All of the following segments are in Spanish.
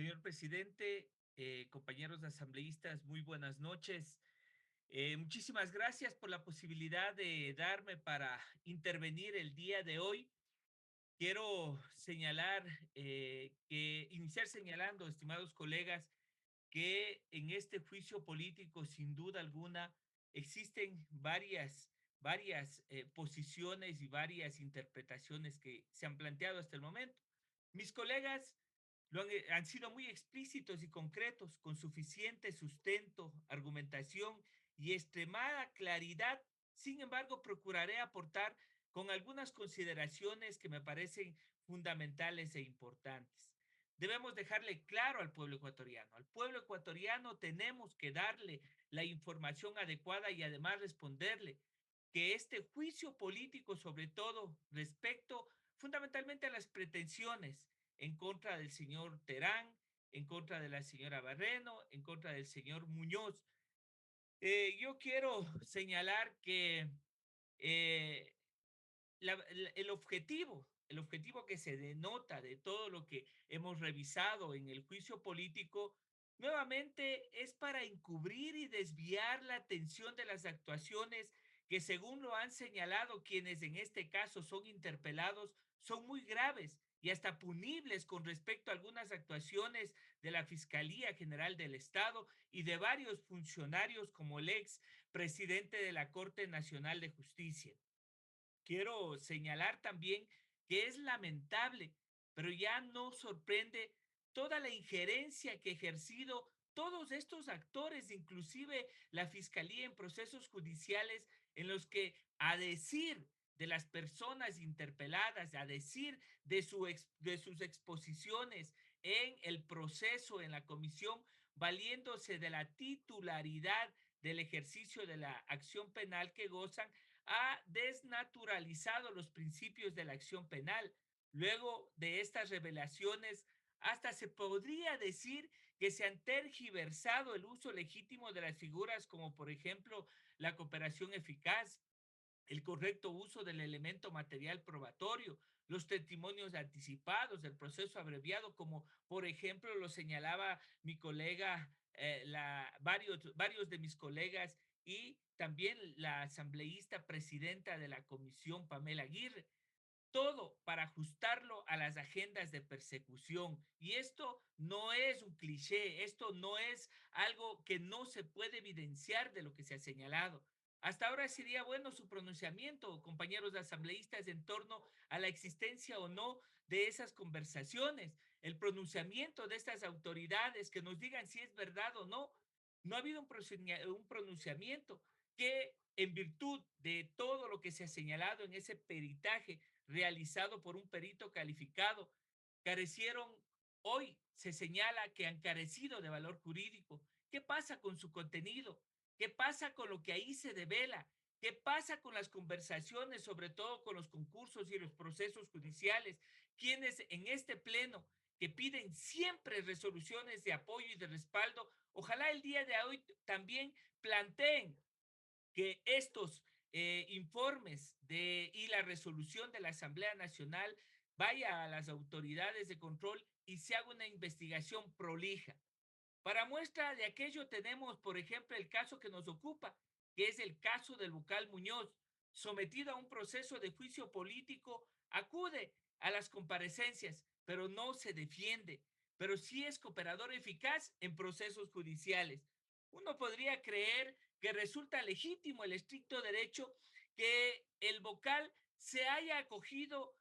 Señor presidente, compañeros asambleístas, muy buenas noches. Muchísimas gracias por la posibilidad de darme para intervenir el día de hoy. Quiero señalar, iniciar señalando, estimados colegas, que en este juicio político, sin duda alguna, existen varias posiciones y varias interpretaciones que se han planteado hasta el momento. Mis colegas han sido muy explícitos y concretos, con suficiente sustento, argumentación y extremada claridad. Sin embargo, procuraré aportar con algunas consideraciones que me parecen fundamentales e importantes. Debemos dejarle claro al pueblo ecuatoriano. Al pueblo ecuatoriano tenemos que darle la información adecuada y además responderle que este juicio político, sobre todo respecto fundamentalmente a las pretensiones en contra del señor Terán, en contra de la señora Barreno, en contra del señor Muñoz. Yo quiero señalar que eh, el objetivo que se denota de todo lo que hemos revisado en el juicio político, nuevamente es para encubrir y desviar la atención de las actuaciones que, según lo han señalado quienes en este caso son interpelados, son muy graves y hasta punibles con respecto a algunas actuaciones de la Fiscalía General del Estado y de varios funcionarios como el ex presidente de la Corte Nacional de Justicia. Quiero señalar también que es lamentable, pero ya no sorprende toda la injerencia que ha ejercido todos estos actores, inclusive la fiscalía en procesos judiciales en los que, a decir de las personas interpeladas, a decir de sus exposiciones en el proceso, en la comisión, valiéndose de la titularidad del ejercicio de la acción penal que gozan, ha desnaturalizado los principios de la acción penal. Luego de estas revelaciones, hasta se podría decir que se han tergiversado el uso legítimo de las figuras como, por ejemplo, la cooperación eficaz, el correcto uso del elemento material probatorio, los testimonios anticipados, el proceso abreviado, como por ejemplo lo señalaba mi colega, varios de mis colegas y también la asambleísta presidenta de la comisión, Pamela Aguirre, todo para ajustarlo a las agendas de persecución. Y esto no es un cliché, esto no es algo que no se puede evidenciar de lo que se ha señalado. Hasta ahora sería bueno su pronunciamiento, compañeros asambleístas, en torno a la existencia o no de esas conversaciones, el pronunciamiento de estas autoridades que nos digan si es verdad o no. No ha habido un pronunciamiento que, en virtud de todo lo que se ha señalado en ese peritaje realizado por un perito calificado, carecieron, hoy se señala que han carecido de valor jurídico. ¿Qué pasa con su contenido? ¿Qué pasa con lo que ahí se devela? ¿Qué pasa con las conversaciones, sobre todo con los concursos y los procesos judiciales? Quienes en este pleno, que piden siempre resoluciones de apoyo y de respaldo, ojalá el día de hoy también planteen que estos informes y la resolución de la Asamblea Nacional vaya a las autoridades de control y se haga una investigación prolija. Para muestra de aquello tenemos, por ejemplo, el caso que nos ocupa, que es el caso del vocal Muñoz, sometido a un proceso de juicio político, acude a las comparecencias, pero no se defiende, pero sí es cooperador eficaz en procesos judiciales. Uno podría creer que resulta legítimo el estricto derecho que el vocal se haya acogido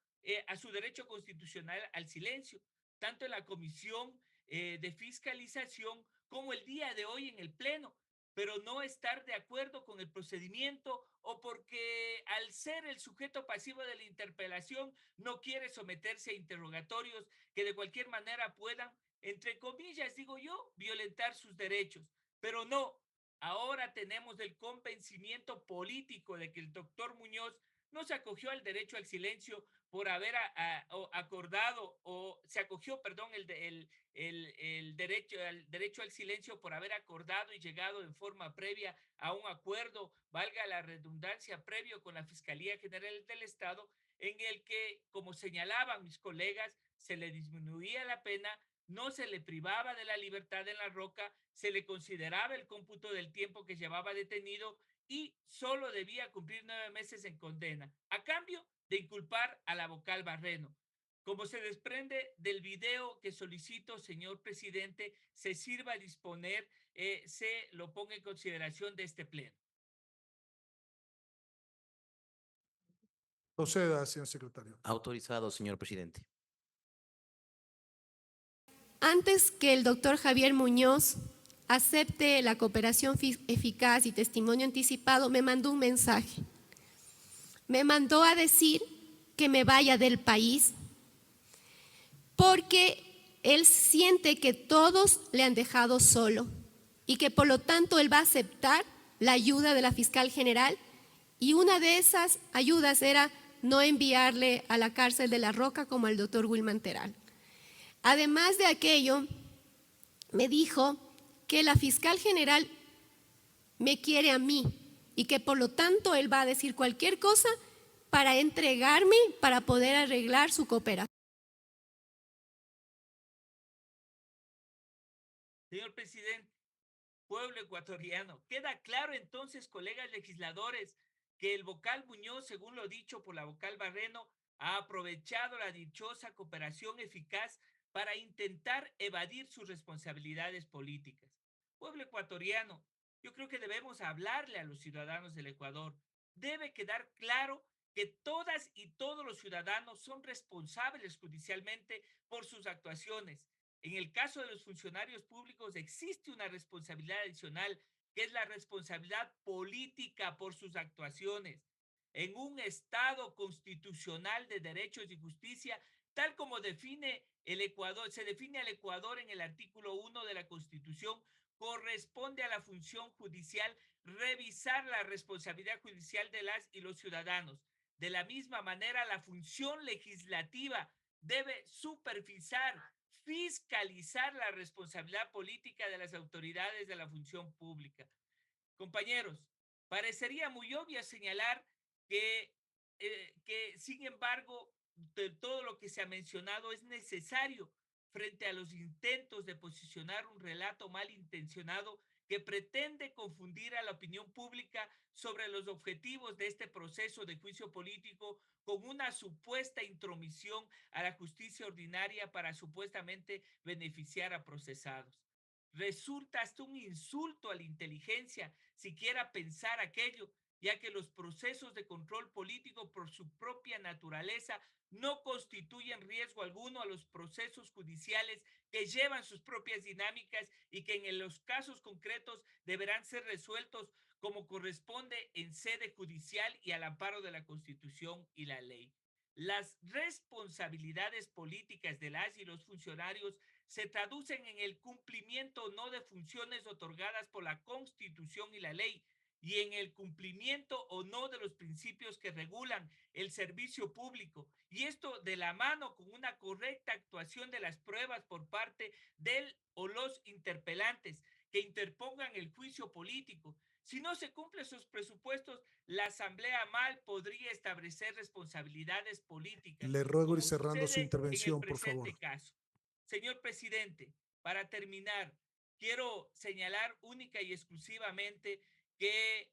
a su derecho constitucional al silencio, tanto en la comisión de fiscalización como el día de hoy en el Pleno, pero no estar de acuerdo con el procedimiento o porque, al ser el sujeto pasivo de la interpelación, no quiere someterse a interrogatorios que de cualquier manera puedan, entre comillas, digo yo, violentar sus derechos. Pero no, ahora tenemos el convencimiento político de que el doctor Muñoz no se acogió al derecho al silencio por haber acordado, o se acogió, perdón, el derecho al silencio por haber acordado y llegado en forma previa a un acuerdo, valga la redundancia, previo con la Fiscalía General del Estado, en el que, como señalaban mis colegas, se le disminuía la pena no se le privaba de la libertad en La Roca, se le consideraba el cómputo del tiempo que llevaba detenido y solo debía cumplir 9 meses en condena, a cambio de inculpar a la vocal Barreno. Como se desprende del video que solicito, señor presidente, se sirva a disponer, se lo ponga en consideración de este pleno. Proceda, señor secretario. Autorizado, señor presidente. Antes que el doctor Javier Muñoz acepte la cooperación eficaz y testimonio anticipado, me mandó un mensaje. Me mandó a decir que me vaya del país porque él siente que todos le han dejado solo y que por lo tanto él va a aceptar la ayuda de la fiscal general, y una de esas ayudas era no enviarle a la cárcel de La Roca como al doctor Wilman Teral. Además de aquello, me dijo que la fiscal general me quiere a mí y que por lo tanto él va a decir cualquier cosa para entregarme, para poder arreglar su cooperación. Señor presidente, pueblo ecuatoriano, queda claro entonces, colegas legisladores, que el vocal Muñoz, según lo dicho por la vocal Barreno, ha aprovechado la dichosa cooperación eficaz para intentar evadir sus responsabilidades políticas. Pueblo ecuatoriano, yo creo que debemos hablarle a los ciudadanos del Ecuador. Debe quedar claro que todas y todos los ciudadanos son responsables judicialmente por sus actuaciones. En el caso de los funcionarios públicos existe una responsabilidad adicional, que es la responsabilidad política por sus actuaciones. En un Estado constitucional de derechos y justicia, tal como define el Ecuador, se define al Ecuador en el artículo 1 de la Constitución, corresponde a la función judicial revisar la responsabilidad judicial de las y los ciudadanos. De la misma manera, la función legislativa debe supervisar, fiscalizar la responsabilidad política de las autoridades de la función pública. Compañeros, parecería muy obvio señalar que, sin embargo, de todo lo que se ha mencionado es necesario frente a los intentos de posicionar un relato malintencionado que pretende confundir a la opinión pública sobre los objetivos de este proceso de juicio político con una supuesta intromisión a la justicia ordinaria para supuestamente beneficiar a procesados. Resulta hasta un insulto a la inteligencia siquiera pensar aquello, ya que los procesos de control político por su propia naturaleza no constituyen riesgo alguno a los procesos judiciales que llevan sus propias dinámicas y que en los casos concretos deberán ser resueltos como corresponde en sede judicial y al amparo de la Constitución y la ley. Las responsabilidades políticas de las y los funcionarios se traducen en el cumplimiento o no de funciones otorgadas por la Constitución y la ley, y en el cumplimiento o no de los principios que regulan el servicio público, y esto de la mano con una correcta actuación de las pruebas por parte del o los interpelantes que interpongan el juicio político. Si no se cumplen sus presupuestos, la Asamblea mal podría establecer responsabilidades políticas, Le ruego ir como cerrando su sucede en el intervención, por favor. presente caso. Señor presidente, para terminar, quiero señalar única y exclusivamente que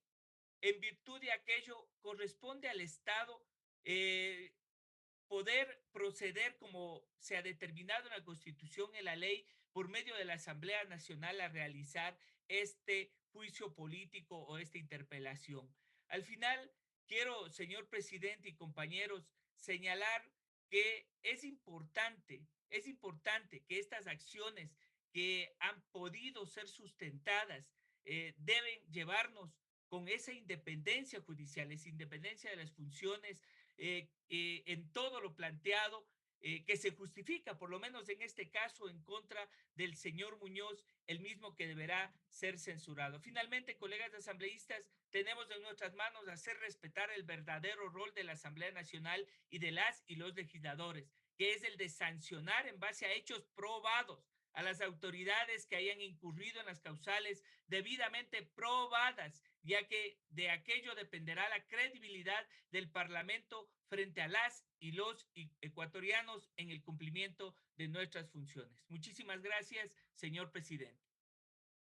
en virtud de aquello corresponde al Estado eh, poder proceder como se ha determinado en la Constitución y en la ley por medio de la Asamblea Nacional a realizar este juicio político o esta interpelación. Al final, quiero, señor presidente y compañeros, señalar que es importante que estas acciones que han podido ser sustentadas deben llevarnos con esa independencia judicial, esa independencia de las funciones en todo lo planteado, que se justifica, por lo menos en este caso, en contra del señor Muñoz, el mismo que deberá ser censurado. Finalmente, colegas asambleístas, tenemos en nuestras manos hacer respetar el verdadero rol de la Asamblea Nacional y de las y los legisladores, que es el de sancionar en base a hechos probados a las autoridades que hayan incurrido en las causales debidamente probadas, ya que de aquello dependerá la credibilidad del Parlamento frente a las y los ecuatorianos en el cumplimiento de nuestras funciones. Muchísimas gracias, señor presidente.